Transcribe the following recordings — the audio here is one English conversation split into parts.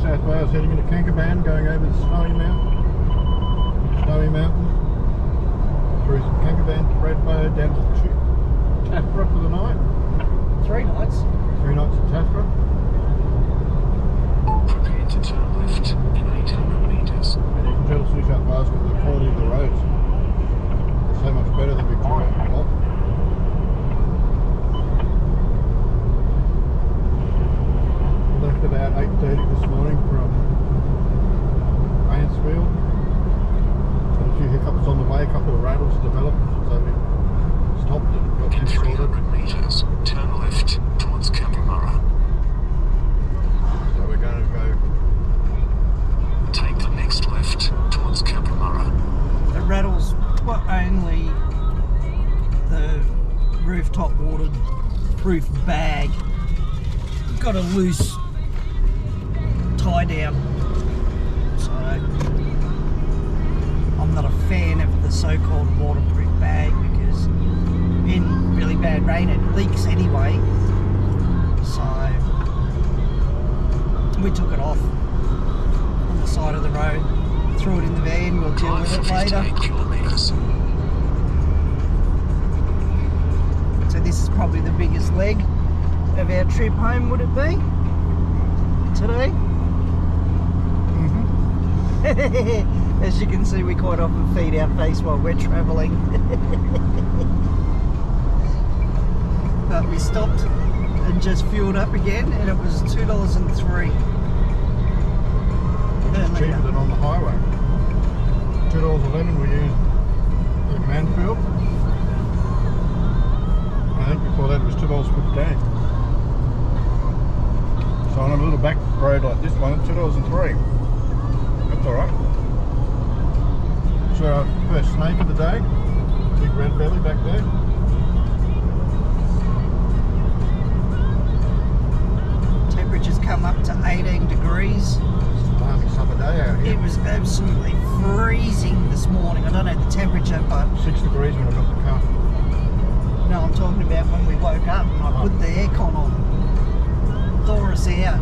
South Wales, heading into Cancaban, going over the Snowy Mountains, through Cancaban to Bradbo, down to Tathra for the night. 3 nights. 3 nights at Tathra. Prepare to turn left in 800 metres. And you can tell New South Wales because of the quality of the roads. They're so much better than Victoria. Left about 8:30 this morning from Mansfield. Had a few hiccups on the way, a couple of rattles developed, so we stopped and got In them sorted. 300 metres, turn left towards Cabramatta. So we're going to go. Take the next left towards Cabramatta. The rattles were only the rooftop waterproof bag. Got a loose tie down, so I'm not a fan of the so-called waterproof bag because in really bad rain it leaks anyway. So we took it off on the side of the road, threw it in the van. We'll deal with it later. 58 kilometres. So this is probably the biggest leg of our trip home, would it be? Today? Mm-hmm. As you can see, we quite often feed our face while we're travelling. But we stopped and just fueled up again, and it was $2.03. Cheaper than on the highway. $2.11 we used at Mansfield. I think before that it was $2.15. So on a little back road like this one, it's $2.03. That's alright. So our first snake of the day, big red belly back there. Temperatures come up to 18 degrees. It's a balmy summer day out here. It was absolutely freezing this morning. I don't know the temperature, but 6 degrees when I got the car. no, I'm talking about when we woke up and I put the aircon on. Thaw us out.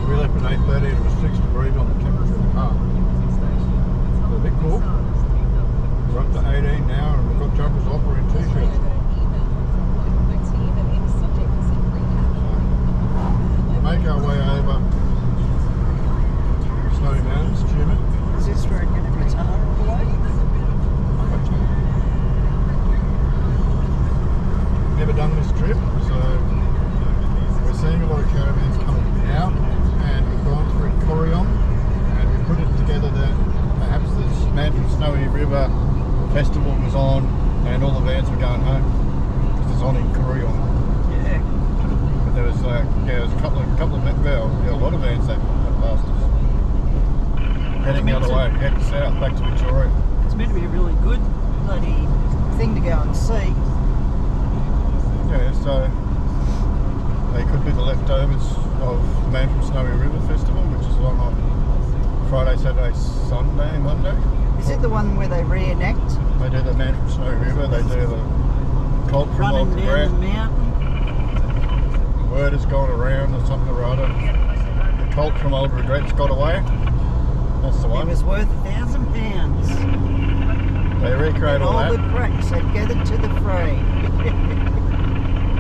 We left at 8:30 and it was 6 degrees on the temperature of the car. So a bit cool. We're up to 18 now and we've got jumpers off, we're in t-shirts. We'll make our way over Snowy Mountains, Tumut. Is this where it's going to be Tathra away? Never done this trip, so we're seeing a lot of caravans coming out, and we've gone through Corrion, and we put it together that perhaps the Mansfield Snowy River Festival was on, and all the vans were going home because it's on in Corrion. Yeah. But there was a couple of a lot of vans that passed us. Heading the other way, heading south back to Victoria. It's meant to be a really good bloody thing to go and see. Yeah, so they could be the leftovers of the Mansfield Snowy River Festival, which is on Friday, Saturday, Sunday, Monday. Is it the one where they reenact They do the Mansfield Snowy River, they do the cult from running Old down Grant. the mountain? Word has gone around or something or other. The cult from Old Regret's got away. That's the It one. was worth £1,000. They recreate all All the that. cracks had gathered to the fray.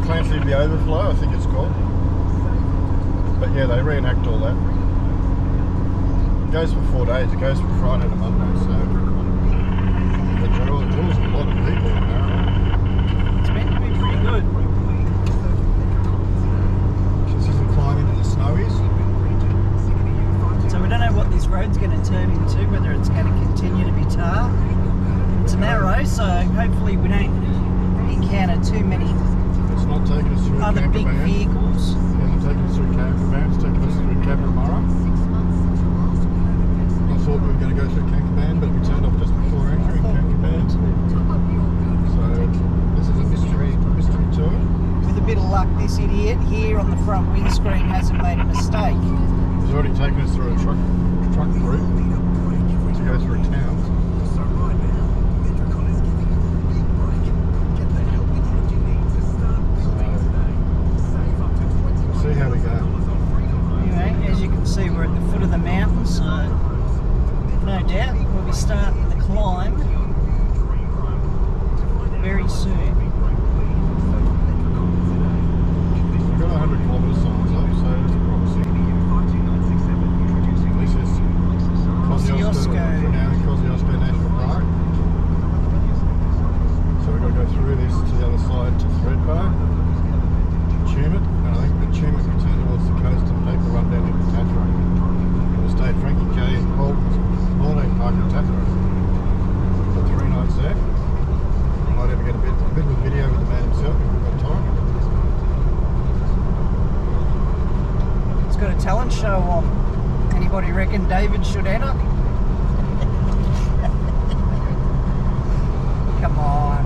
Clancy the Overflow, I think it's called. But yeah, they reenact all that. It goes for 4 days. It goes from Friday to Monday, so it draws a lot of people apparently. It's meant to be pretty good. Consistent climb into the snowies. So we don't know what this road's going to turn into, whether it's going to continue to be tar. It's narrow, so hopefully we don't encounter too many It's not taking us through other big Cancaban. vehicles. It hasn't taken us through Cancaban, it's taken us through Cabramatta. I thought we were going to go through Cancaban, but we turned off just before entering Cancaban. So this is a mystery tour. With a bit of luck, this idiot here on the front windscreen hasn't made a mistake. He's already taken us through a truck route to go through towns. So, we'll see how we go. Anybody reckon David should enter? Come on.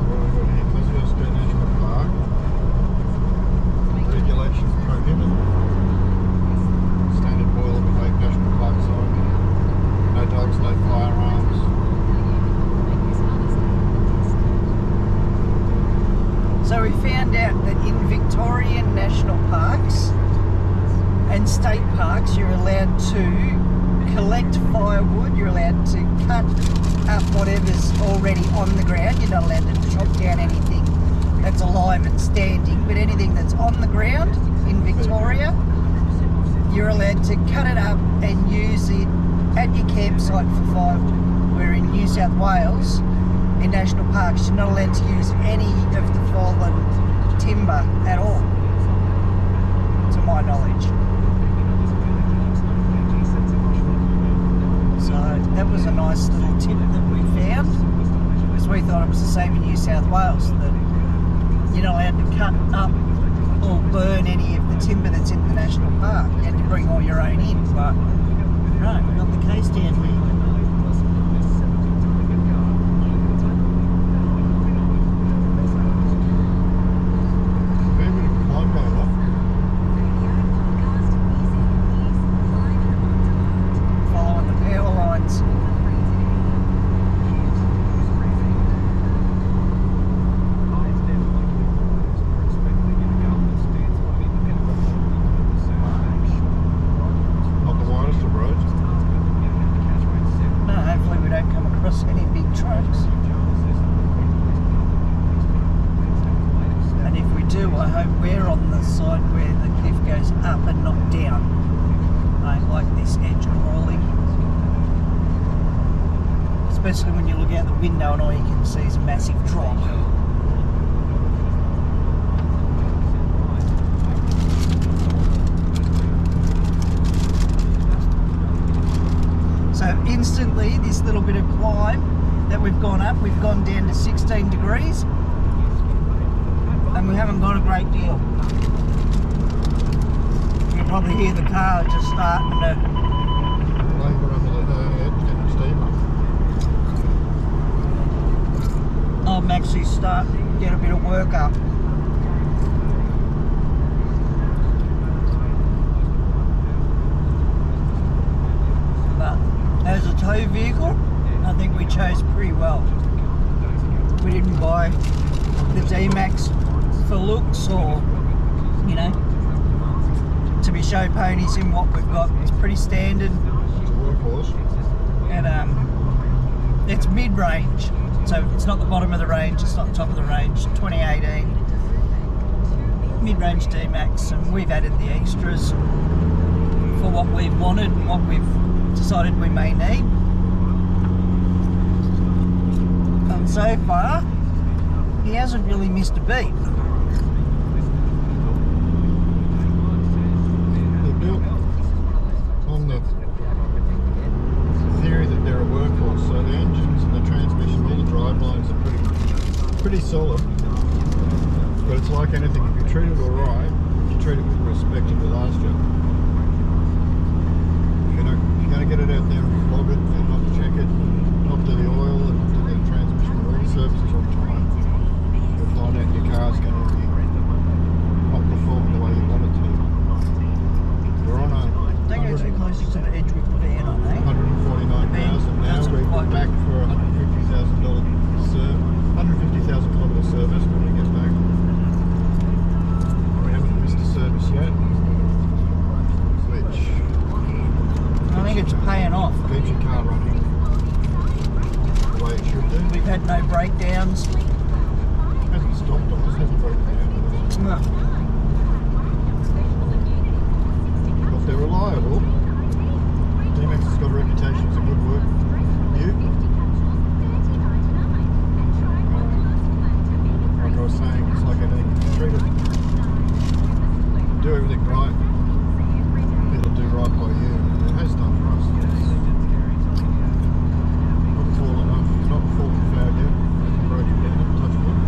What have we got here? Tathra National Park. Regulations prohibit. Standard boilerplate National Park sign. No dogs, no firearms. So we found out that in Victorian national parks and state parks, you're allowed to collect firewood, you're allowed to cut up whatever's already on the ground. You're not allowed to chop down anything that's alive and standing, but anything that's on the ground in Victoria, you're allowed to cut it up and use it at your campsite for firewood. Where in New South Wales, in national parks, you're not allowed to use any of the fallen timber at all, to my knowledge. So that was a nice little tip that we found, because we thought it was the same in New South Wales, that you're not allowed to cut up or burn any of the timber that's in the national park. You had to bring all your own in, but no, not the case down here. Especially when you look out the window and all you can see is a massive drop. So instantly, this little bit of climb that we've gone up, we've gone down to 16 degrees and we haven't got a great deal. You can probably hear the car just starting to I'm actually starting to get a bit of work up. But as a tow vehicle, I think we chose pretty well. We didn't buy the D-Max for looks or, you know, to be show ponies in what we've got. It's pretty standard. It's a workhorse. And it's mid-range. So it's not the bottom of the range, it's not the top of the range. 2018 mid-range D-Max, and we've added the extras for what we've wanted and what we've decided we may need. And so far, he hasn't really missed a beat. They're built on the theory that they're a workhorse, so the engines and the transmission, all the drive lines are pretty solid. But it's like anything, if you treat it alright, you treat it with respect, it will last you. If you're going to get it out there and flog it and not check it, not do the oil and do the transmission, all the services on time, you'll find out your car's going to be not performing the way you want it to. We're on a Don't go too close to the edge we put in on, eh? 149,000 now. We're back for a $150,000 kilometre service when we get back. We haven't missed a service yet, which I think it's paying off. keeps your car running the way it should do. We've had no breakdowns. Hasn't stopped on us, hasn't broken down on us. No. But they're reliable. D-Max has got a reputation as a good work view. Like I was saying, it's like anything. Treat it, do everything right, it'll do right by you. And it has done for us. It's not fallen foul yet. It hasn't broken down, touch wood.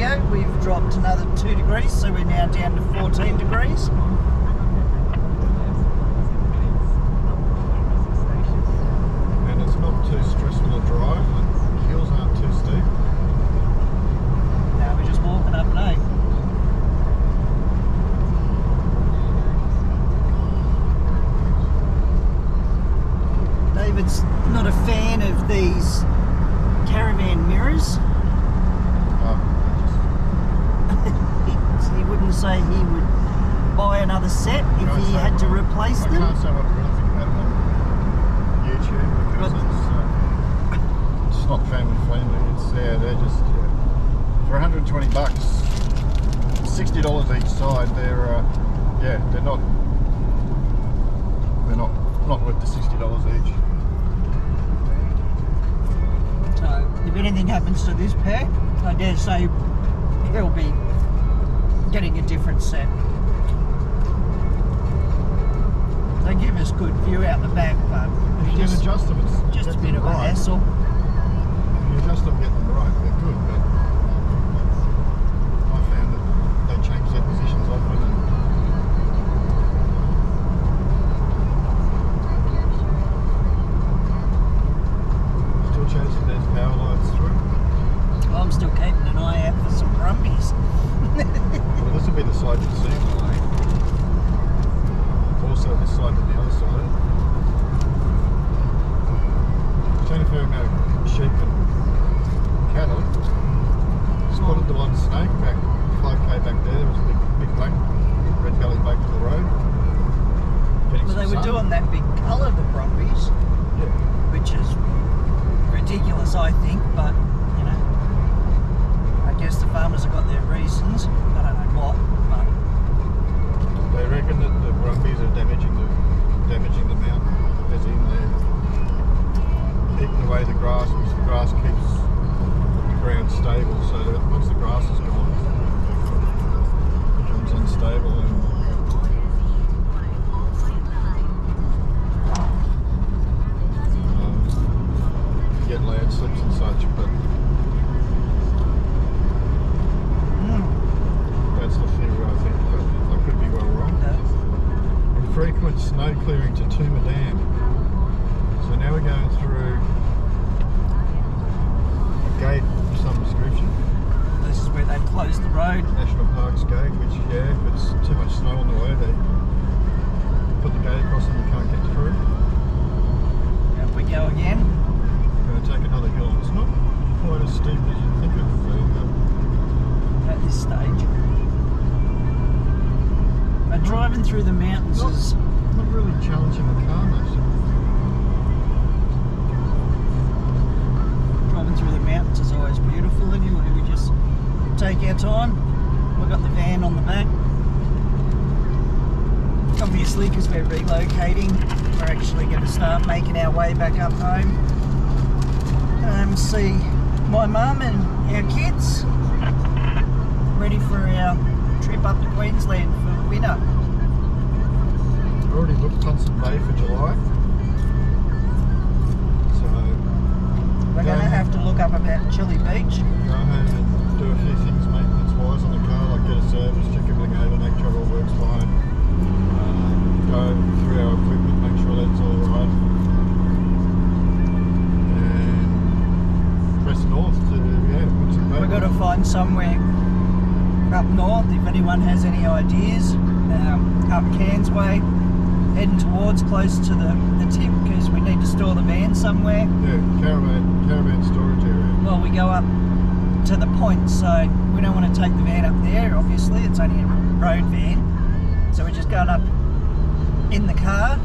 video, we've dropped another 2 degrees, so we're now down to 14 degrees. And it's not too stressful to drive, the hills aren't too steep. Now we're just walking up and out. David's not a fan of these caravan mirrors. He wouldn't say he would buy another set if he had to replace them. I can't say what I really think about them on YouTube because it's not family friendly. It's they're just for $120, $60 each side. They're not worth the $60 each. So if anything happens to this pair, I dare say he'll be getting a different set. They give us good view out the back, but You can adjust them. It's just a get bit them of a right. hassle. You adjust them, get them right. They're good, but I found that they change their positions often. And still chasing those power lines through. I'm still keeping an eye out for some brumbies. Well, this will be the side you see in the lane. Also this side and the other side. Seen a fair amount of sheep and cattle. Spotted the one snake back 5k back there. There was a big black red belly back to the road. Getting Well, they some were sun. doing that big colour, the brumbies, Yeah. which is ridiculous, I think, but you know, I guess the farmers have got their reasons. I don't know what, but They reckon that the brumbies are damaging the mountain, as in they're eating away the grass, which the grass keeps the ground stable. So that once the grass is gone, it becomes unstable and you get landslips and such. But that's the theory, I think. But I could be well wrong. Frequent snow clearing to Tathra Dam. So now we're going through a gate of some description. this is where they've closed the road. National Parks gate, which if it's too much snow on the way, they put the gate across and you can't get through. Up we go again. We're going to take another hill. It's not quite as steep as you think it would be, but At this stage. But driving through the mountains is not really challenging the car much. driving through the mountains is always beautiful anyway. We just take our time. We've got the van on the back. Obviously, because we're relocating, we're actually going to start making our way back up home. See my mum and our kids ready for our trip up to Queensland for winter. I've already booked Thompson Bay for July. So We're going to have to look up about Chili Beach. go home and do a few things maintenance-wise on the car, like get a service, check everything over, make sure it all works fine. Go through our equipment, make sure that's all right. And press north to put some We've got to find somewhere up north, if anyone has any ideas, up Cairns Way, heading towards close to the tip, because we need to store the van somewhere. Yeah, caravan storage area. Well, we go up to the point, so we don't want to take the van up there, obviously, it's only a road van. So we're just going up in the car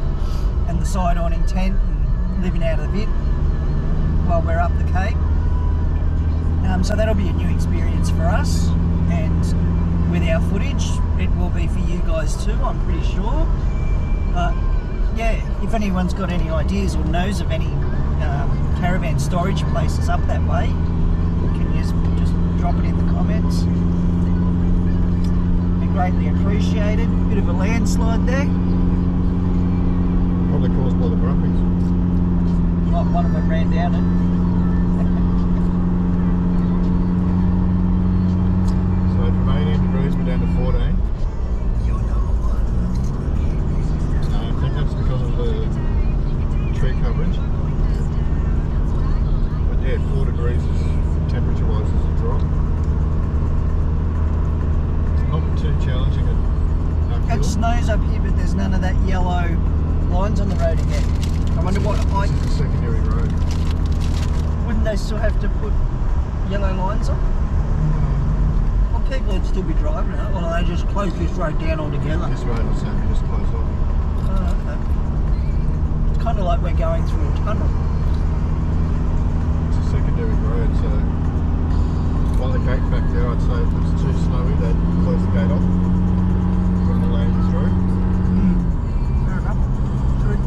and the side awning tent and living out of it while we're up the Cape. So that'll be a new experience for us, and with our footage it will be for you guys too, I'm pretty sure. But yeah, if anyone's got any ideas or knows of any caravan storage places up that way, can you just drop it in the comments. Be greatly appreciated. Bit of a landslide there. Probably caused by the brumbies. One of them ran down it. snows up here, but there's none of that yellow lines on the road again. I wonder what height. This is a secondary road. Wouldn't they still have to put yellow lines on? Well, people would still be driving it, or they just close this road down altogether. This road is saying we just close off. Oh, okay. It's kind of like we're going through a tunnel. It's a secondary road, so by the gate back there, I'd say if it's too snowy, they'd close the gate off. Put in the lane this road. Fair enough. True.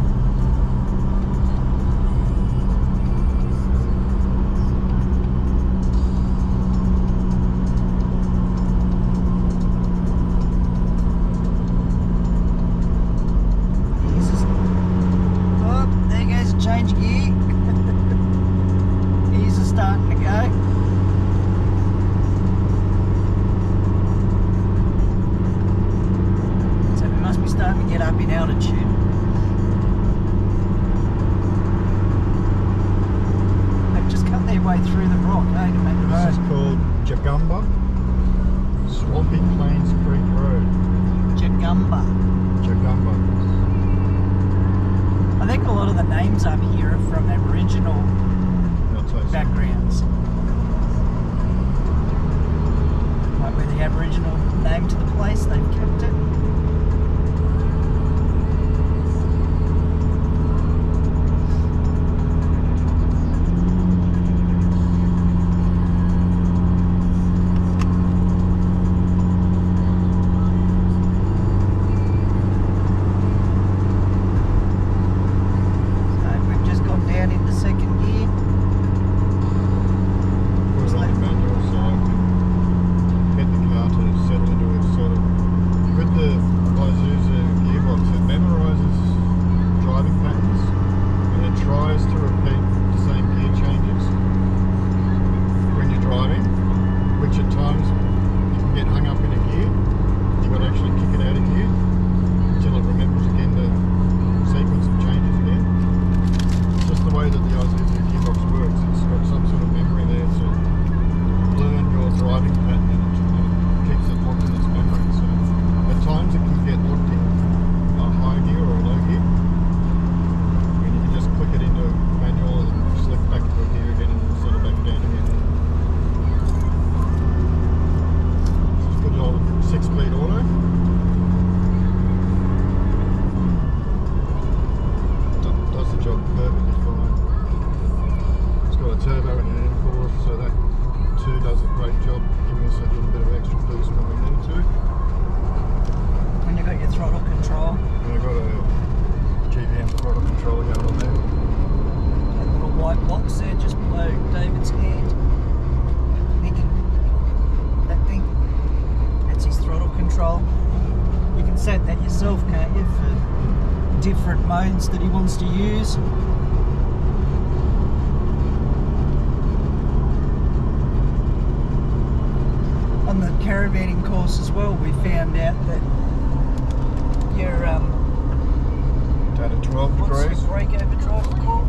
Oh, there goes a change of gear. He's starting to go. So we must be starting to get up in altitude. They've just cut their way through the rock, eh, to make the This is road. called Jagumba Swampy Plains Creek Road. Jagumba. Jagumba. I think a lot of the names up here are from Aboriginal I'll say so. backgrounds. Like where the Aboriginal name to the place, they've kept it. So we've just gone down into second gear. Put it on the manual so I can get the car to settle into it sort of. With the Isuzu gearbox, it memorises driving patterns and it tries to repeat the same gear changes when you're driving, which at times you can get hung up in a gear. You've got to actually kick it out of gear until it remembers again the sequence of changes again. It's just the way that the Isuzu gearbox works. It's got some sort of memory there to learn your driving pattern and it keeps it locked in its memory. So at times it can get locked in a high gear or a low gear. And you can just click it into manual and select back into gear again and settle back down again. It's good old 6-speed auto. Does the job perfectly fine. It's got a turbo and an intercooler, so that too does a great job giving us a little bit of extra boost when we need to. When you've got your throttle control, And we've got a GVM throttle controller going on there. that little white box there just below David's hand. That thing, that's his throttle control. You can set that yourself, can't you, for different modes that he wants to use. On the caravanning course as well, we found out that your Down to 12 what's degrees. your brake overdrive called?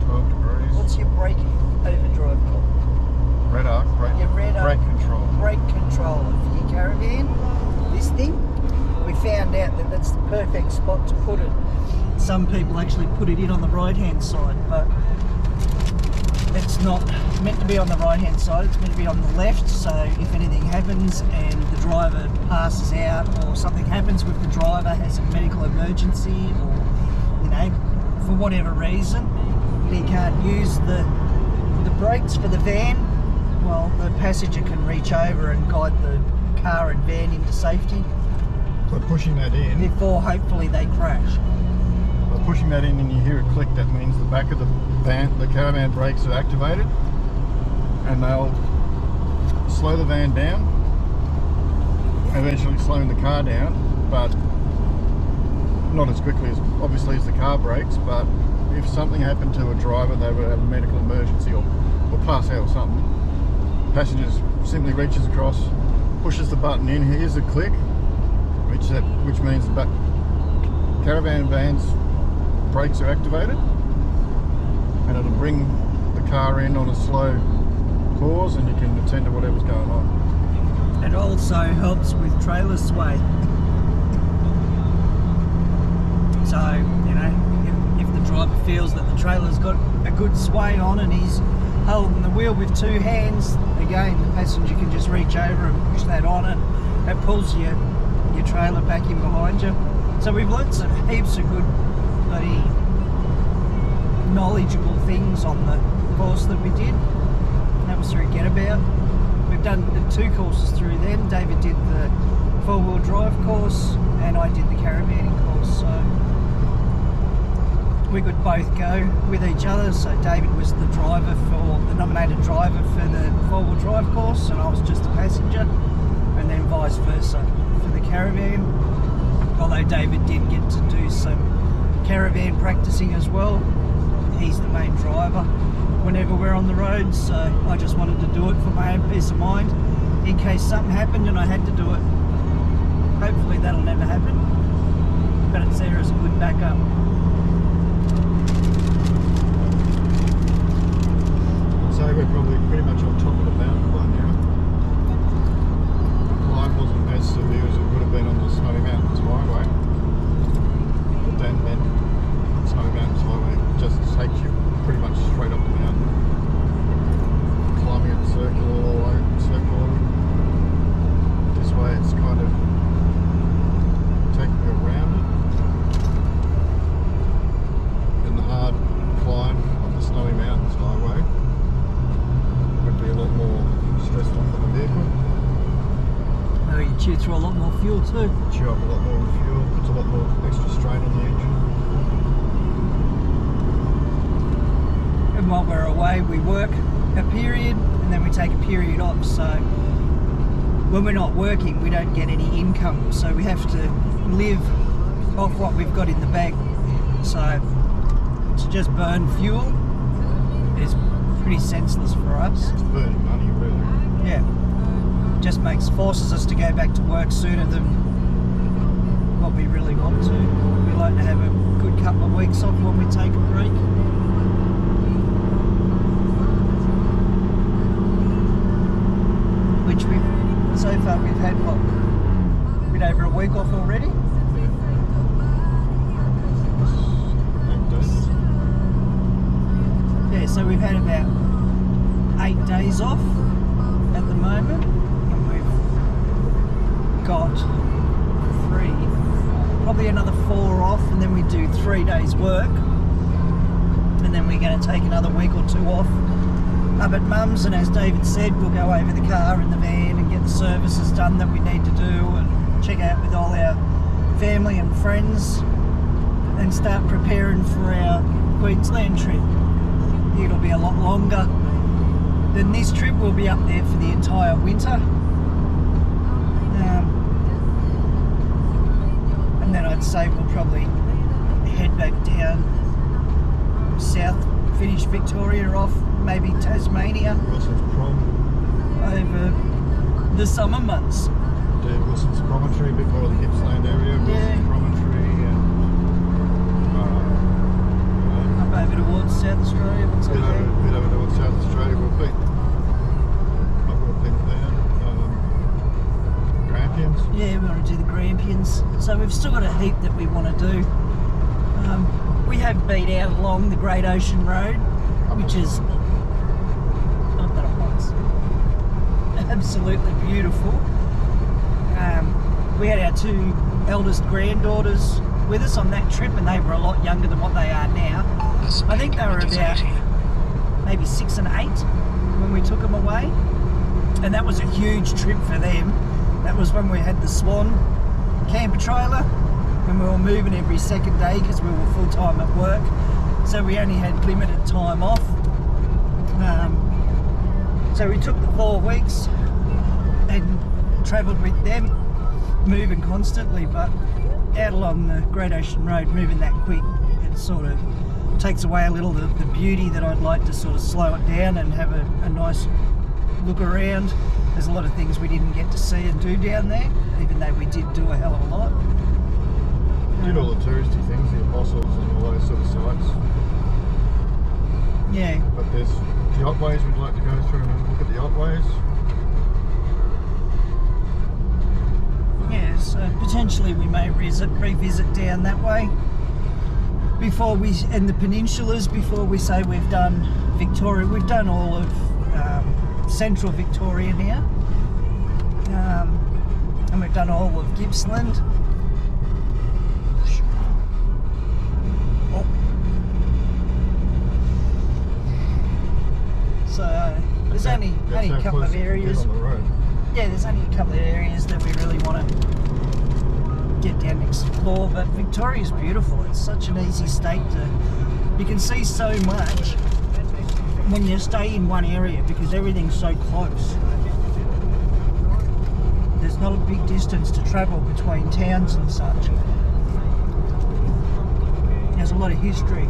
12 degrees. What's your brake overdrive called? Red arc, Your red arc. brake control. Brake controller for your caravan. This thing, we found out that that's the perfect spot to put it. Some people actually put it in on the right hand side, but it's not meant to be on the right hand side, it's meant to be on the left, so if anything happens and the driver passes out or something happens with the driver, has a medical emergency or, you know, for whatever reason, he can't use the brakes for the van, well, the passenger can reach over and guide the car and van into safety By pushing that in, before hopefully they crash. by pushing that in and you hear a click, that means the back of the caravan brakes are activated and they'll slow the van down, eventually slowing the car down, but not as quickly as obviously as the car brakes. But if something happened to a driver, they would have a medical emergency or pass out or something, passengers simply reaches across, pushes the button in, here's a click, which means the caravan van's brakes are activated and it'll bring the car in on a slow course and you can attend to whatever's going on. It also helps with trailer sway. So, you know, if the driver feels that the trailer's got a good sway on and he's holding the wheel with two hands, again, the passenger can just reach over and push that on and it pulls your trailer back in behind you. So we've learnt some heaps of good bloody knowledgeable things on the course that we did. That was through Getabout. We've done the 2 courses through them. David did the 4-wheel drive course and I did the caravanning course. So we could both go with each other. So David was the driver the nominated driver for the 4-wheel drive course and I was just a passenger, and then vice versa for the caravan. Although David did get to do some caravan practicing as well. He's the main driver whenever we're on the road, so I just wanted to do it for my own peace of mind in case something happened and I had to do it. Hopefully that'll never happen, but it's there as a good backup. So we're probably pretty much on top of the mountain by now. The climb wasn't as severe as it would have been on the Snowy Mountains Highway. The Dan Bend Snowy Mountains Highway just takes you pretty much straight up the mountain. Climbing in a circle all the way, This way it's kind of taking you around it. And the hard climb on the Snowy Mountains Highway would be a lot more stressful for the vehicle. Oh, you chew through a lot more fuel too. Chew up a lot more fuel, puts a lot more extra strain on the engine. And while we're away, we work a period and then we take a period off. So when we're not working, we don't get any income. So we have to live off what we've got in the bag. So to just burn fuel is pretty senseless for us. It's burning money, really. Yeah. Just forces us to go back to work sooner than what we really want to. We like to have a good couple of weeks off when we take a break. Which so far we've had what, a bit over a week off already. Yeah, so we've had about 8 days off at the moment, and we've got 3, probably another 4 off, and then we do 3 days work, and then we're going to take another week or 2 off up at Mum's, and as David said, we'll go over the car and the van and get the services done that we need to do and check out with all our family and friends and start preparing for our Queensland trip. It'll be a lot longer than this trip. We'll be up there for the entire winter. And then I'd say we'll probably head back down south, finish Victoria off, maybe Tasmania Wilson's Prom. over the summer months. Do Wilson's Promontory before the Gippsland area. Wilson's Promontory and Up over towards South Australia. What's up there? bit over towards South Australia will be. But we'll be down. Grampians. Yeah, we want to do the Grampians. So we've still got a heap that we want to do. We have been out along the Great Ocean Road, which is I've done it once. Absolutely beautiful. We had our 2 eldest granddaughters with us on that trip, and they were a lot younger than what they are now. I think they were about maybe 6 and 8 when we took them away, and that was a huge trip for them. That was when we had the Swan camper trailer, and we were moving every second day because we were full-time at work, so we only had limited time off. So we took the 4 weeks and travelled with them, moving constantly, but out along the Great Ocean Road, moving that quick, it sort of takes away a little of the beauty that I'd like to sort of slow it down and have a nice look around. There's a lot of things we didn't get to see and do down there, even though we did do a hell of a lot. Did all the touristy things, the apostles and all those sort of sites. Yeah. But there's the yachtways we'd like to go through and look at the yachtways. Yeah, so potentially we may revisit down that way. before we, and the peninsulas, before we say we've done Victoria. We've done all of central Victoria now, and we've done all of Gippsland. So there's only a couple of areas. Yeah, there's only a couple of areas that we really want to get down and explore. But Victoria's beautiful. It's such an easy state to. You can see so much when you stay in one area because everything's so close. There's not a big distance to travel between towns and such. There's a lot of history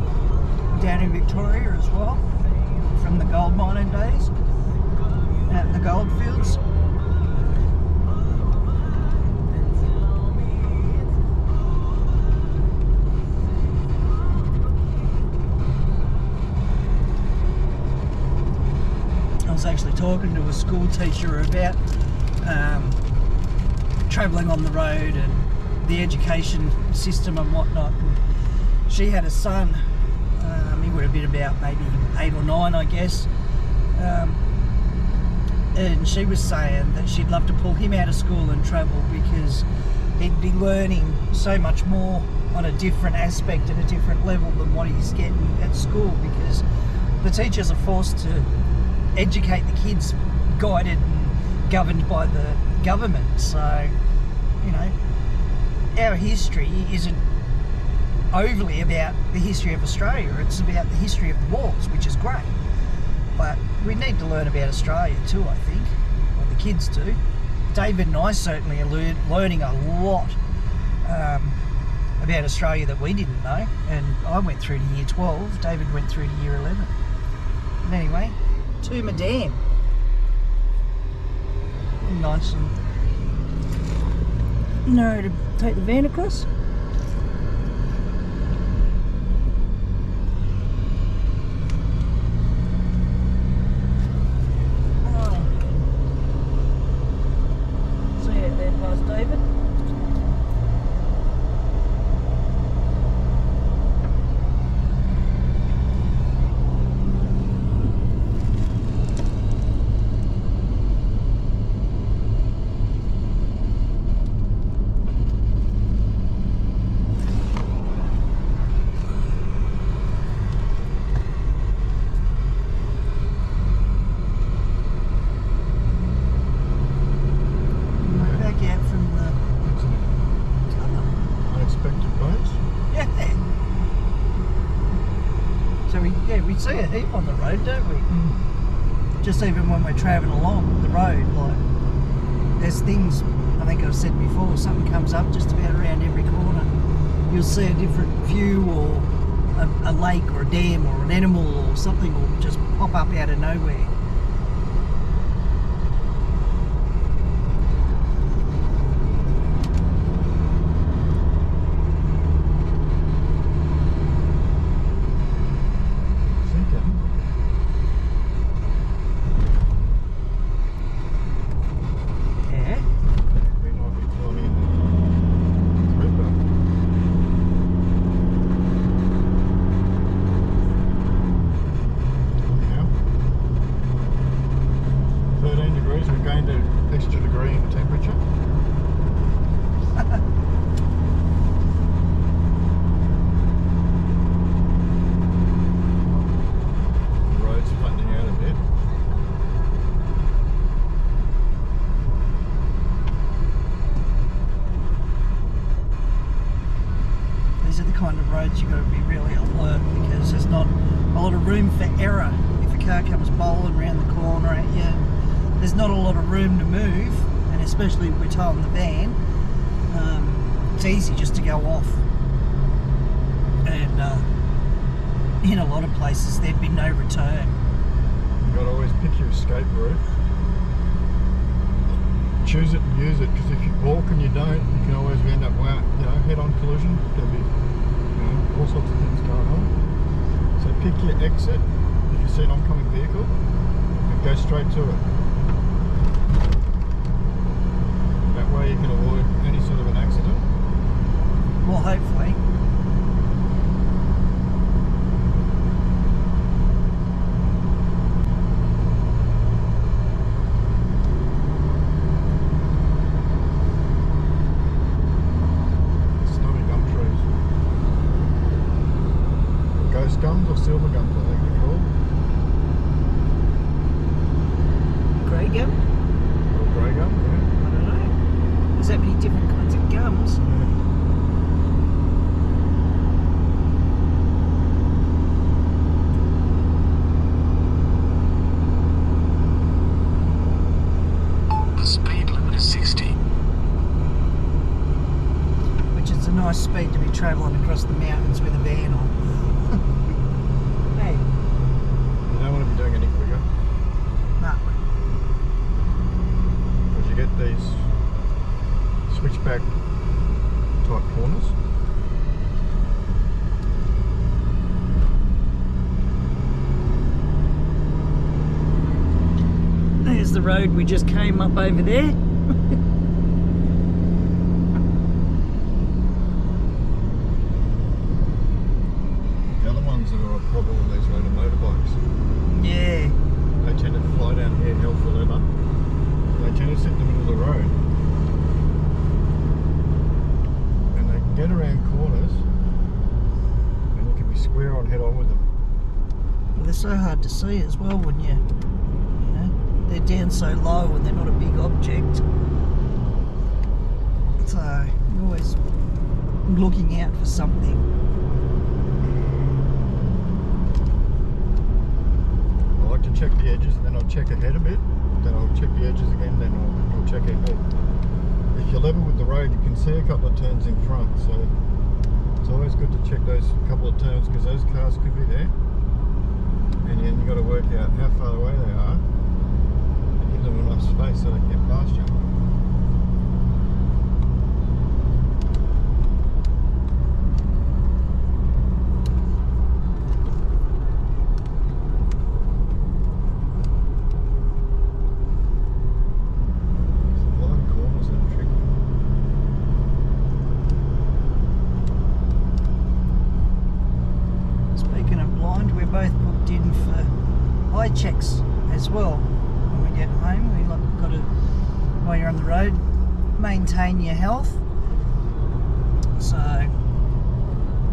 down in Victoria as well, from the gold mining days, out in the gold fields. I was actually talking to a school teacher about travelling on the road and the education system and whatnot. And she had a son, he would have been about maybe 8 or 9, I guess, and she was saying that she'd love to pull him out of school and travel because he'd be learning so much more on a different aspect and a different level than what he's getting at school, because the teachers are forced to educate the kids, guided and governed by the government. So, you know, our history isn't overly about the history of Australia. It's about the history of the wars, which is great. But we need to learn about Australia too, I think, or the kids do. David and I certainly are learning a lot about Australia that we didn't know. And I went through to year 12, David went through to year 11. But anyway, to my dam. Nice and narrow to take the van across. See it there past David. We see a heap on the road, don't we? Just even when we're travelling along the road, like there's things, I think I've said before, something comes up just about around every corner. You'll see a different view, or a lake or a dam or an animal or something will just pop up out of nowhere. Extra degree in temperature. The road's flattening out a bit. These are the kind of roads you've got to be really alert, because there's not a lot of room for error. If a car comes bowling around the corner at you, there's not a lot of room to move, and especially if we're towing the van, it's easy just to go off. And in a lot of places there'd be no return. You've got to always pick your escape route. Choose it and use it, because if you balk and you don't, you can always end up, head-on collision. There'll be, all sorts of things going on. So pick your exit if you see an oncoming vehicle, and go straight to it. That way you can avoid any sort of an accident. Well, hopefully. silver gums, I think they're called. Grey gum? Or grey gum, yeah. I don't know. There's that many different kinds of gums. The speed limit is 60. Which is a nice speed to be travelling across the mountains with a van on. Hey, You don't want to be doing any quicker, no. because you get these switchback type corners. There's the road we just came up over there. The other ones that are a problem with these loaded motorbikes, Yeah. they tend to fly down here hell for leather. They tend to sit in the middle of the road, and they can get around corners, and you can be square on head on with them. Well, they're so hard to see as well when you know, they're down so low and they're not a big object. So you're always looking out for something. I like to check the edges, and then I'll check ahead a bit, then I'll check the edges again, then I'll check ahead. If you're level with the road, you can see a couple of turns in front, so it's always good to check those couple of turns, because those cars could be there, and then you've got to work out how far away they are and give them enough space so they can get past you. Speaking of blind, we're both booked in for eye checks as well. When we get home, we got to, while you're on the road, maintain your health. So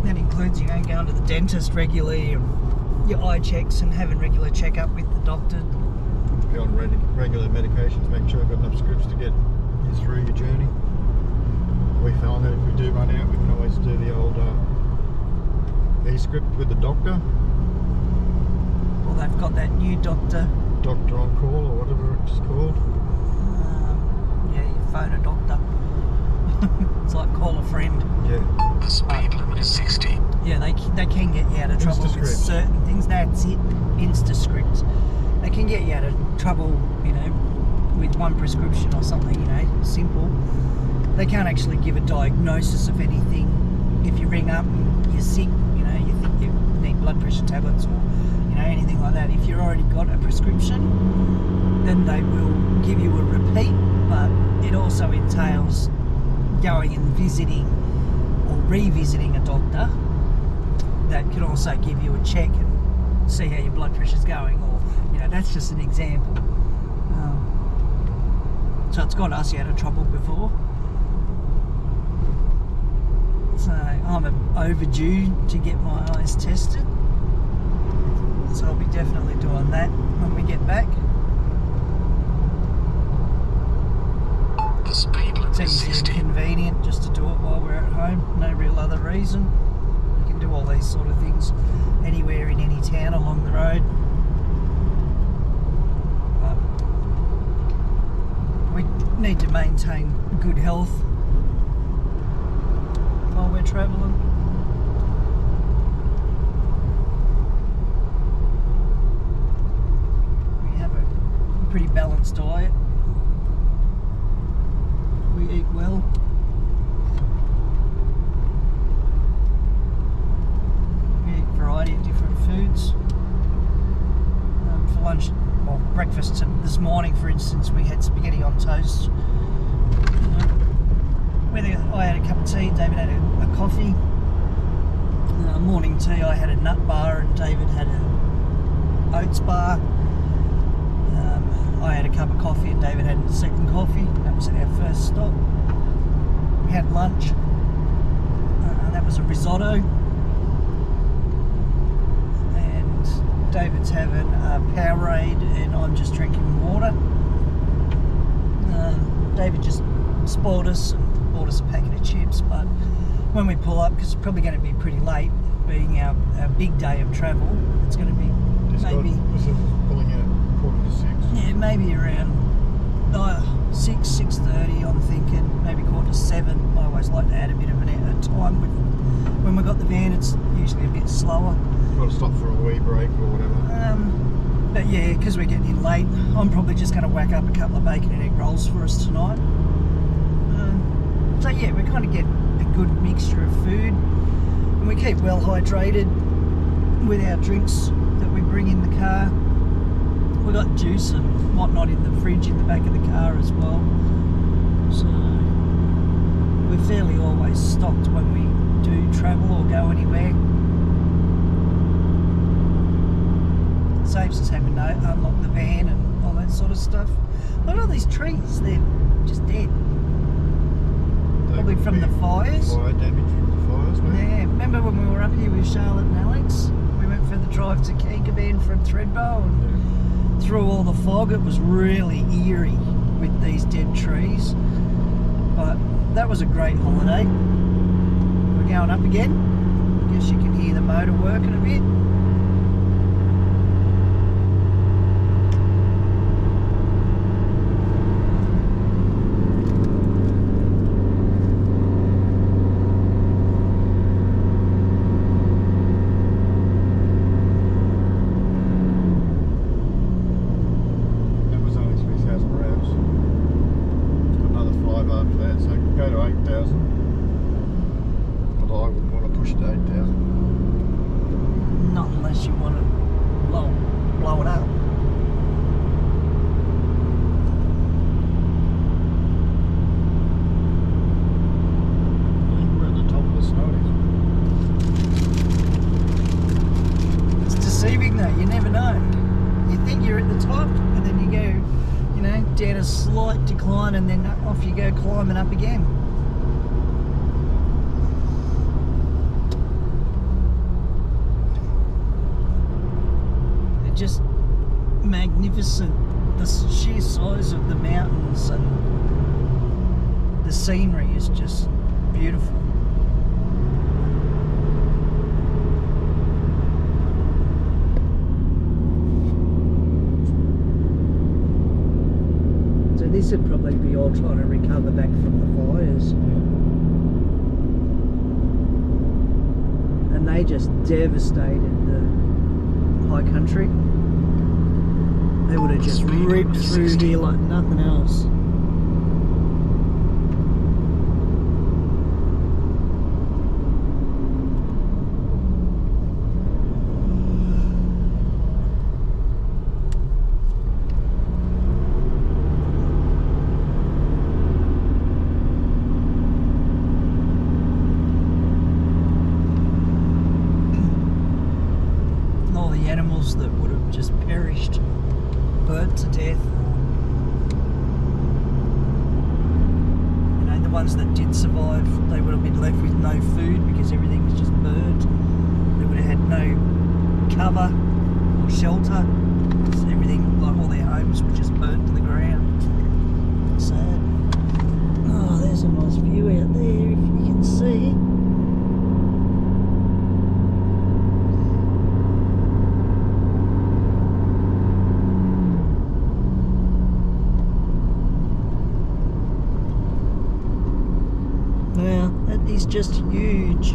that includes you going to the dentist regularly, and your eye checks, and having regular checkup with the doctor. Be on regular medications, make sure you've got enough scripts to get you through your journey. We found that if we do run out, we can always do the old e-script with the doctor. Well, they've got that new doctor. Doctor on call, or whatever it's called. Yeah, you phone a doctor. It's like call a friend. Yeah. The speed limit is 60. Yeah, they can get you out of trouble with Instascript. certain things. That's it, Instascript. They can get you out of trouble, you know, with one prescription or something, you know, simple. They can't actually give a diagnosis of anything. If you ring up and you're sick, you know, you think you need blood pressure tablets or, you know, anything like that. If you've already got a prescription, then they will give you a repeat, but it also entails going and visiting or revisiting a doctor that can also give you a check and see how your blood pressure's going, or, you know, that's just an example. So it's got us out of trouble before. So I'm overdue to get my eyes tested. So I'll be definitely doing that when we get back. The speed limit It's is easy 60. and convenient just to do it while we're at home. No real other reason. You can do all these sort of things anywhere in any town along the road. But we need to maintain good health while we're travelling. We have a pretty balanced diet. We eat well. We eat a variety of different foods. For lunch, or breakfast this morning, for instance, we had spaghetti on toast. I had a cup of tea, David had a coffee. Morning tea, I had a nut bar and David had a oats bar. I had a cup of coffee and David had a second coffee. That was at our first stop. We had lunch. That was a risotto. And David's having a Powerade and I'm just drinking water. David just spoiled us and bought us a packet of chips, but when we pull up, because it's probably going to be pretty late, being our big day of travel, it's going to be maybe... pulling out 5:45. Yeah, maybe around 6:30 I'm thinking, maybe 6:45. I always like to add a bit of a time when we've got the van. It's usually a bit slower. Got to stop for a wee break or whatever. But yeah, because we're getting in late, I'm probably just going to whack up a couple of bacon and egg rolls for us tonight. So yeah, we kind of get a good mixture of food, and we keep well hydrated with our drinks that we bring in the car. We've got juice and whatnot in the fridge in the back of the car as well. So we're fairly always stocked when we do travel or go anywhere. It saves us having to unlock the van and all that sort of stuff. Look at all these trees, they're just dead. Probably from the fires. Fire damage from the fires, maybe? Yeah, remember when we were up here with Charlotte and Alex? We went for the drive to Keegaban from Thredbo and through all the fog. It was really eerie with these dead trees. But that was a great holiday. We're going up again. Guess you can hear the motor working a bit. Down a slight decline and then off you go climbing up again. They're just magnificent. The sheer size of the mountains and the scenery is just beautiful. This would probably be all trying to recover back from the fires. And they just devastated the high country. They would have just ripped through here like nothing else. That would have just perished, burnt to death. You know, the ones that did survive, they would have been left with no food because everything was just burnt. They would have had no cover or shelter. So everything, like all their homes, were just burnt to the ground. Sad. Oh, there's a nice view out there if you can see. Wow, that is just huge.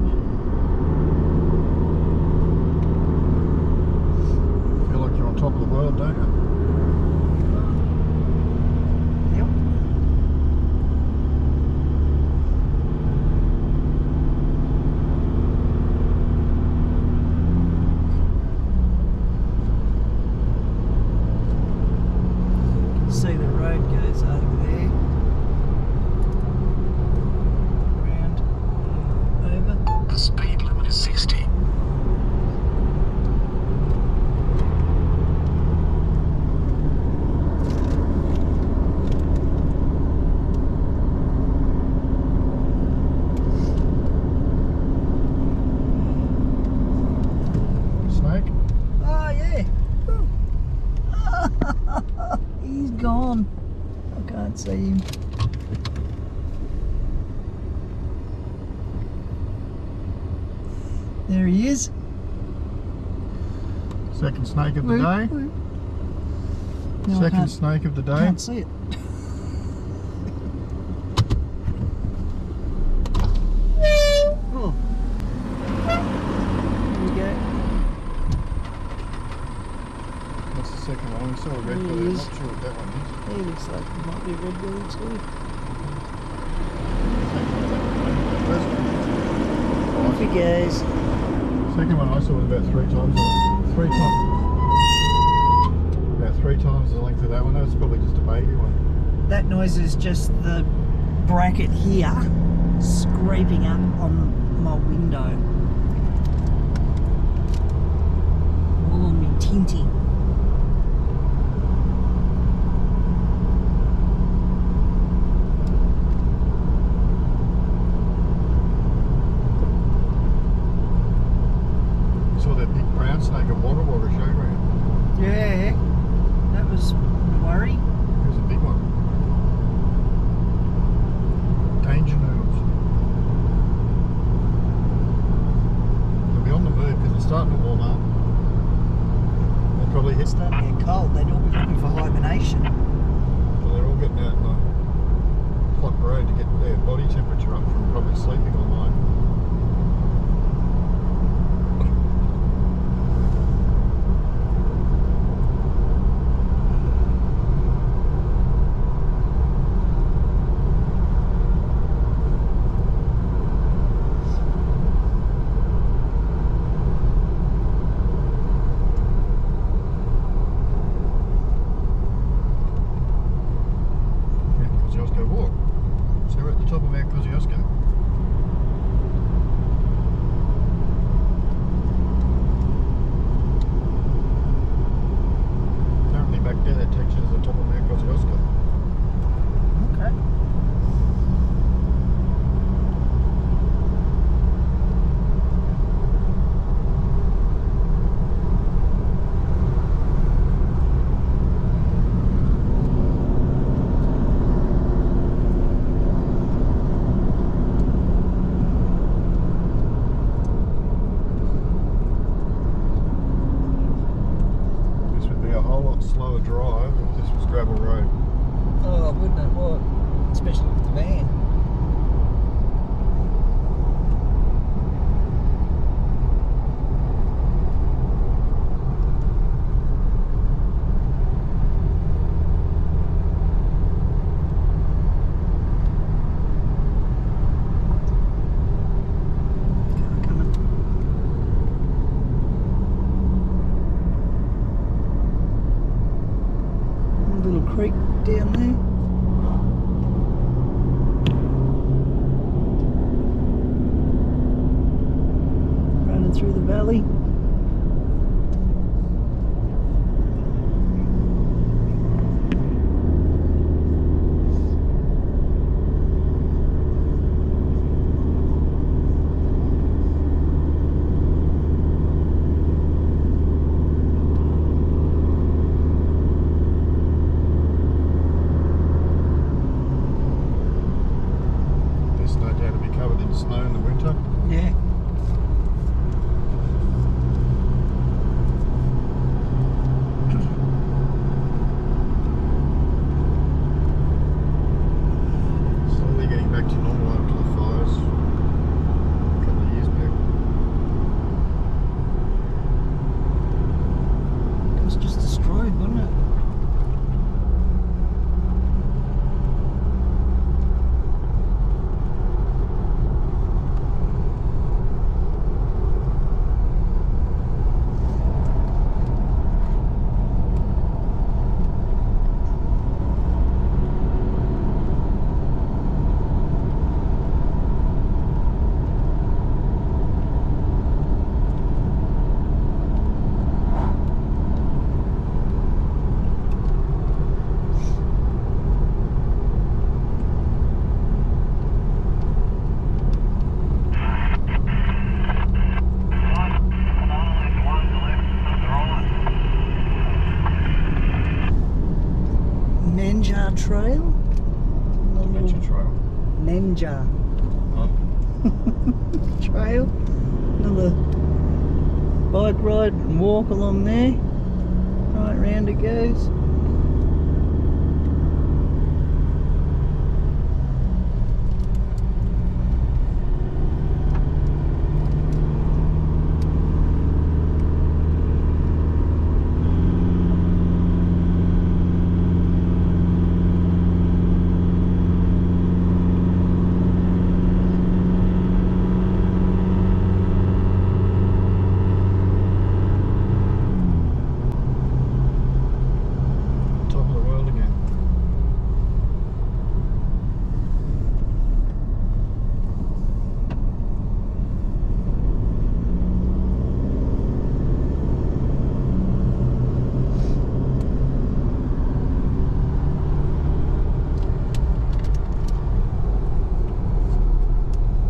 Feel like you're on top of the world, don't you? Yep. You can see the road goes over there. The speed limit is 60. see him. There he is. Second snake of the Woo, day. woo. No, I Second can't- snake of the day. Can't see it. Oh. Here we go. That's the second one. We saw a red There he belly. I'm is. not sure what that one is. He looks like he might be a red belly too. First one. Off he goes. Second one I saw was about three times the length of that one. That was probably just a baby one. That noise is just the bracket here scraping up on my window. All on me tinting. You saw that big brown snake at Water Showground. Yeah, that was a worry. It was a big one. Danger noodles. They'll be on the move because it's starting to warm up. They'll probably hit that. Yeah, cold. They'd all be looking for hibernation. So they're all getting out in the hot road to get their body temperature up from probably sleeping all night. Kosciuszko Walk. So we're at the top of Mount Kosciuszko. Apparently back there that takes you to the top of Mount Kosciuszko. Okay. This would be a whole lot slower drive if this was gravel road. Oh, wouldn't it? What? Especially with the van. Coming. A little creek down there. Running through the valley. There's no doubt to be covered in snow in the winter. Yeah. Slowly getting back to normal after the fires a couple of years back. It was just destroyed, wasn't it? Ninja Oh, trail. Another bike ride and walk along there. Right round it goes. top of the world again.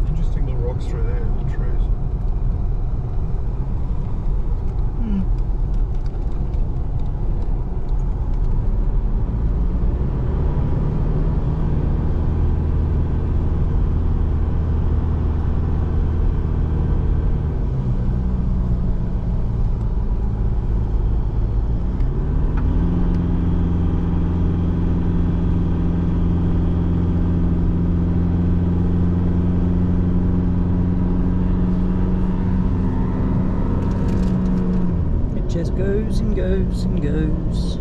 Interesting little rocks through there, the trees. It just goes and goes and goes.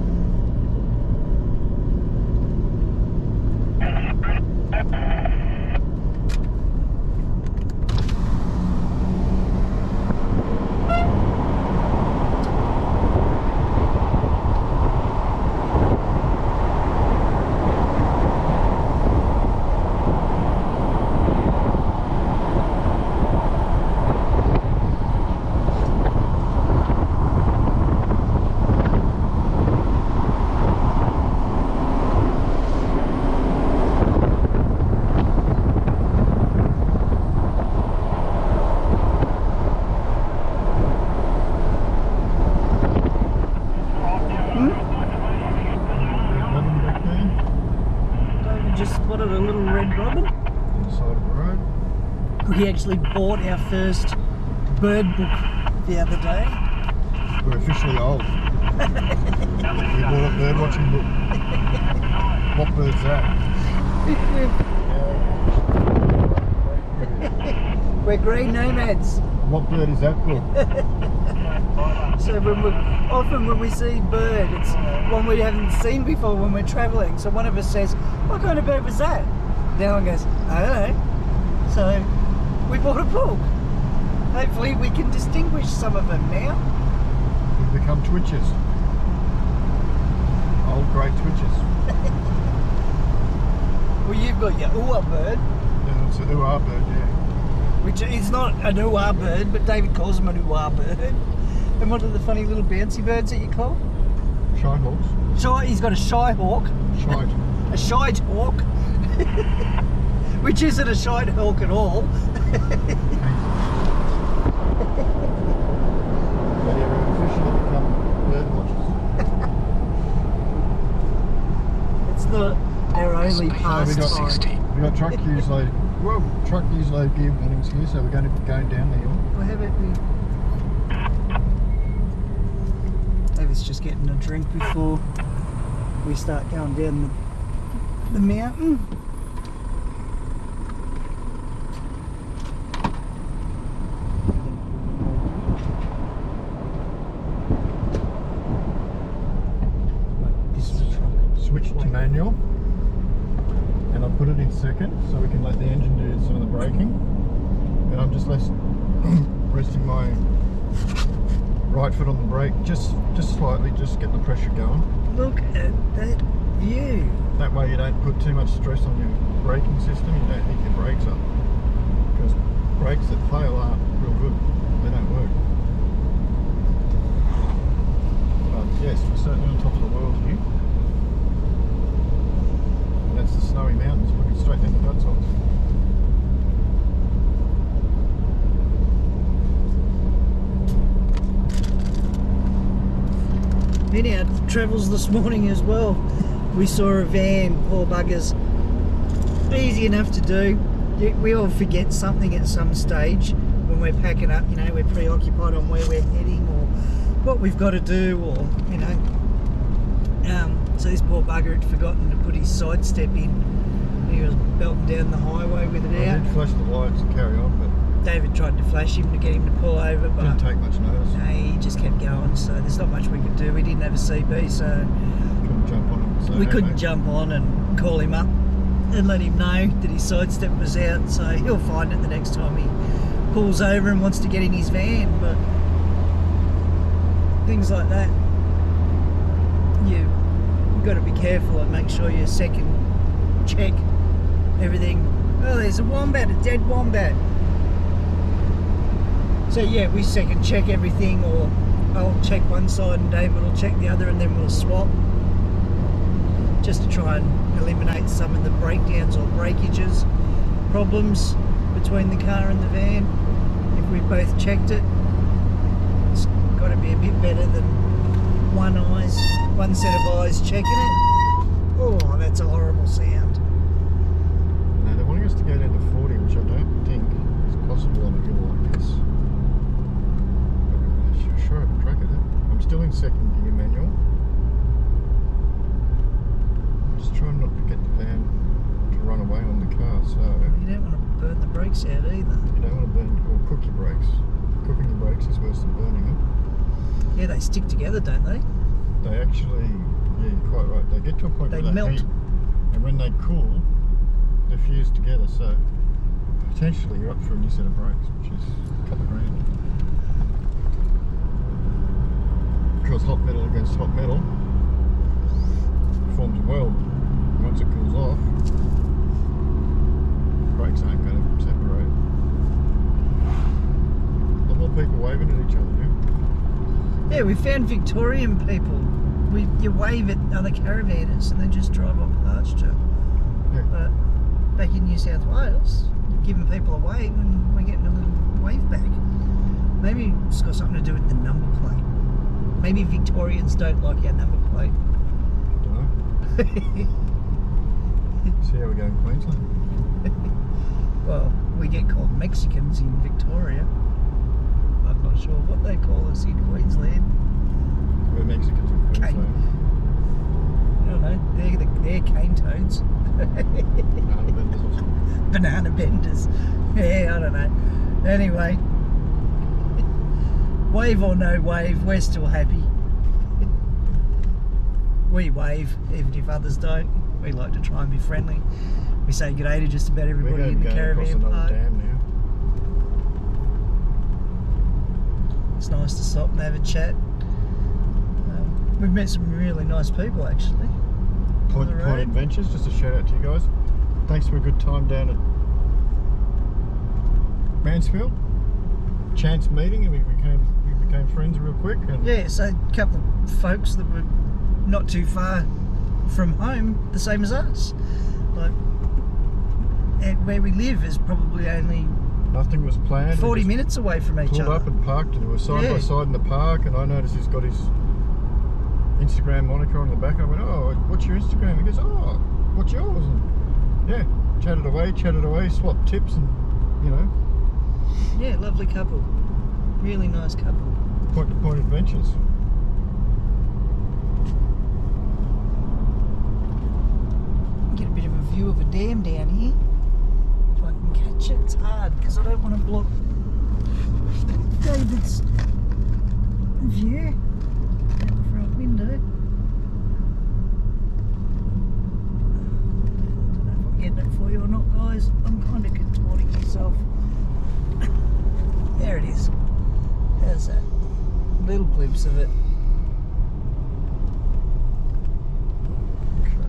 Robin back there David just spotted a little red robin. on the side of the road. We actually bought our first bird book the other day. We're officially old. We bought a bird watching book. What bird's that? We're green nomads. What bird is that book? So often when we see bird, it's one we haven't seen before when we're travelling. So one of us says, "What kind of bird was that?" The other one goes, "I don't know." So we bought a book. Hopefully we can distinguish some of them now. We've become twitchers. Old grey twitchers. Well, you've got your ooh bird, Yeah, it's a ooh bird, yeah. which is not an ooh bird, but David calls them an ooh bird. And what are the funny little bouncy birds that you call? Shy hawks. He's got a shy hawk. Shite. A shite hawk. Which isn't a shite hawk at all. But yeah, we've officially become bird watchers. It's not our only Speed pastime. 60. We've got truck use load. Whoa, truck use load gear warnings here, so we're going to be going down the hill. Well, how about we... David's just getting a drink before we start going down the mountain. This is a truck. Switch to manual. And I'll put it in second so we can let the engine do some of the braking. And I'm just resting my right foot on the brake just slightly, just get the pressure going. Look at that view. That way you don't put too much stress on your braking system, you don't heat your brakes up. Because brakes that fail aren't real good, they don't work. But yes, we're certainly on top of the world here. And that's the snowy mountains, looking straight down the guts of us. In our travels this morning as well, we saw a van, poor buggers, Easy enough to do. We all forget something at some stage when we're packing up. You know, we're preoccupied on where we're heading or what we've got to do, or you know. So this poor bugger had forgotten to put his sidestep in. He was belting down the highway with it I out. did flash the lights and carry on, but David tried to flash him to get him to pull over, but didn't take much notice. no, he just kept going. So there's not much we could do. We didn't have a CB, so Couldn't jump on him. So, we hey, couldn't mate. jump on and call him up and let him know that his sidestep was out. So he'll find it the next time he pulls over and wants to get in his van. But things like that, you've got to be careful and make sure you second check everything. Oh, there's a wombat, a dead wombat. So yeah, we second check everything, or I'll check one side and David will check the other, and then we'll swap, just to try and eliminate some of the breakdowns or breakages problems between the car and the van. If we've both checked it, it's got to be a bit better than one set of eyes checking it. Oh, that's a horrible sound. No, they're wanting us to go down to 40, which I don't think is possible on a hill like this. But sure, I've track it. I'm still in second gear manual. Just trying not to get the van to run away on the car, so You don't want to burn the brakes out either. you don't want to burn or cook your brakes. Cooking your brakes is worse than burning them. Yeah, they stick together, don't they? They actually, yeah, you're quite right. They get to a point They where they melt. heat, and when they cool, they fuse together. So potentially you're up for a new set of brakes, which is a couple of grand. Because hot metal against hot metal forms a weld. Once it cools off, brakes aren't going to separate. A lot more people waving at each other now. Yeah, we found Victorian people. You wave at other caravanners and they just drive on past you. Yeah. But back in New South Wales, you're giving people a wave and we're getting a little wave back. Maybe it's got something to do with the number plate. Maybe Victorians don't like our number plate. Don't know. See how we go in Queensland. Well, we get called Mexicans in Victoria. I'm not sure what they call us in Queensland. We're Mexicans in Queensland. I don't know. They're cane toads. Banana benders or something. Banana benders. Yeah, I don't know. Anyway, wave or no wave, we're still happy. We wave, even if others don't. We like to try and be friendly. We say good day to just about everybody in the We're going across caravan another park. dam now. It's nice to stop and have a chat. We've met some really nice people actually. on the Point road. Adventures, just a shout out to you guys. Thanks for a good time down at Mansfield. Chance meeting, and we became friends real quick. And Yeah, so a couple of folks that were not too far from home, the same as us. Like, where we live is probably only nothing was planned. We 40 just minutes away from each pulled other. up and parked, and we were side Yeah. by side in the park. And I noticed he's got his Instagram moniker on the back. I went, "Oh, what's your Instagram?" He goes, "Oh, what's yours?" And yeah, chatted away, swapped tips, and you know, Yeah, lovely couple. Really nice couple. point to point adventures. Get a bit of a view of a dam down here. If I can catch it, it's hard because I don't want to block David's view out the front window. I don't know if I'm getting it for you or not, guys. I'm kind of contorting myself. There it is. There's that little glimpse of it. Okay, I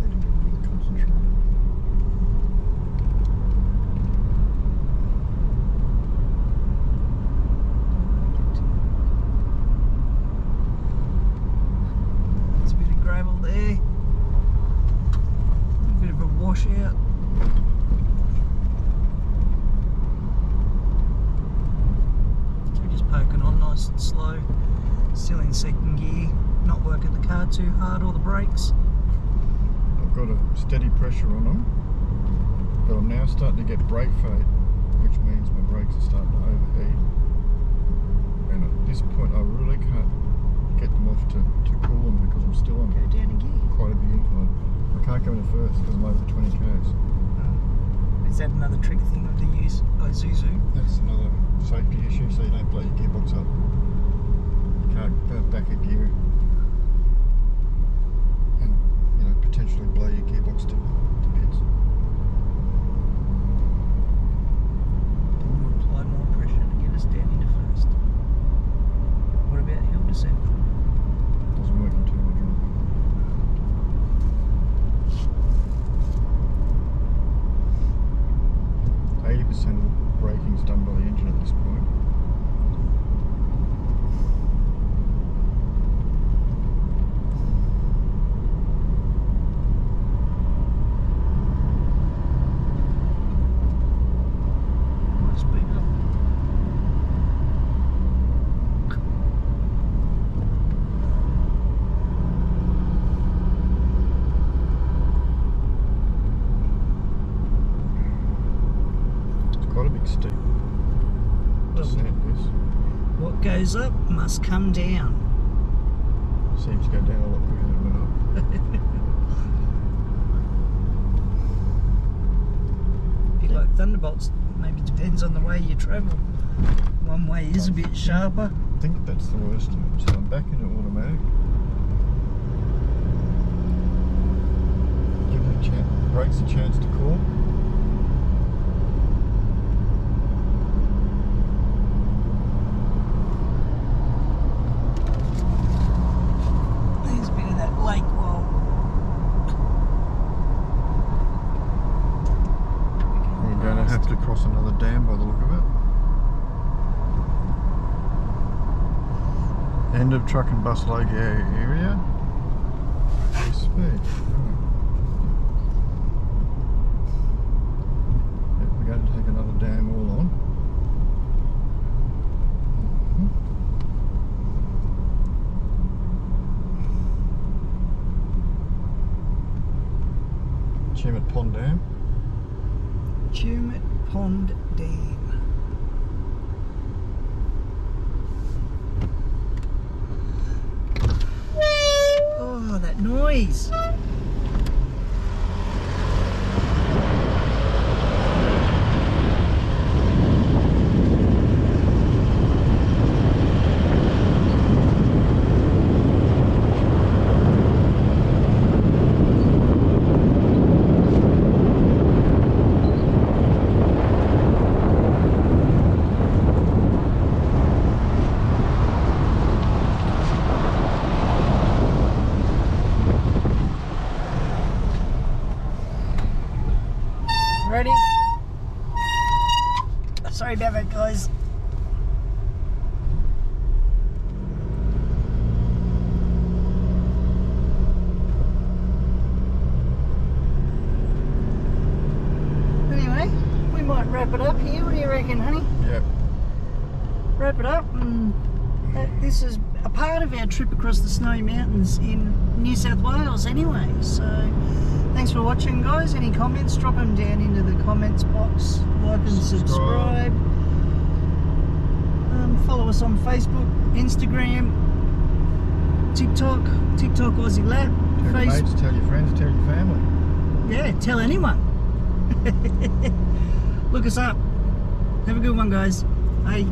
need to get really concentrated. There's a bit of gravel there. A bit of a washout. So we're just poking on nice and slow. Still in second gear. Not working the car too hard or the brakes. I've got a steady pressure on them. I'm now starting to get brake fade, which means my brakes are starting to overheat. And at this point I really can't get them off to cool them because I'm still on Go down a gear. quite a big incline. I can't go into first because I'm over 20 k's. Is that another trick thing of the Isuzu? That's another safety issue, so you don't blow your gearbox up. You can't go back a gear and, you know, potentially blow your gearbox to bits. Then you apply more pressure to get us down into first. What about hill descent? Doesn't work in two-wheel drive. 80% of the braking's done by the engine at this point. Might speed up. Quite a big steep descent, this. What goes up must come down. Seems to go down a lot quicker than it went up. Bit like thunderbolts, maybe depends on the way you travel. One way is a bit sharper. I think that's the worst of it. So I'm back into automatic. Give it a chance, brakes a chance to cool. There's a bit of that lake wall. We're going to have to cross another dam by the look of it. End of truck and bus logo area. Speed. Yep, we're going to take another dam all on. Chimit Pond Dam. Chumit Pond Dam. Oh, that noise. Ready? Sorry about that, guys. Anyway, we might wrap it up here. What do you reckon, honey? Yep. Wrap it up. And this is a part of our trip across the Snowy Mountains in New South Wales anyway. So thanks for watching, guys. Any comments, drop them down into the comments box. Like and subscribe. Follow us on Facebook, Instagram, TikTok Aussie Lap. Tell your mates, tell your friends, tell your family. Yeah, tell anyone. Look us up. Have a good one, guys. Bye.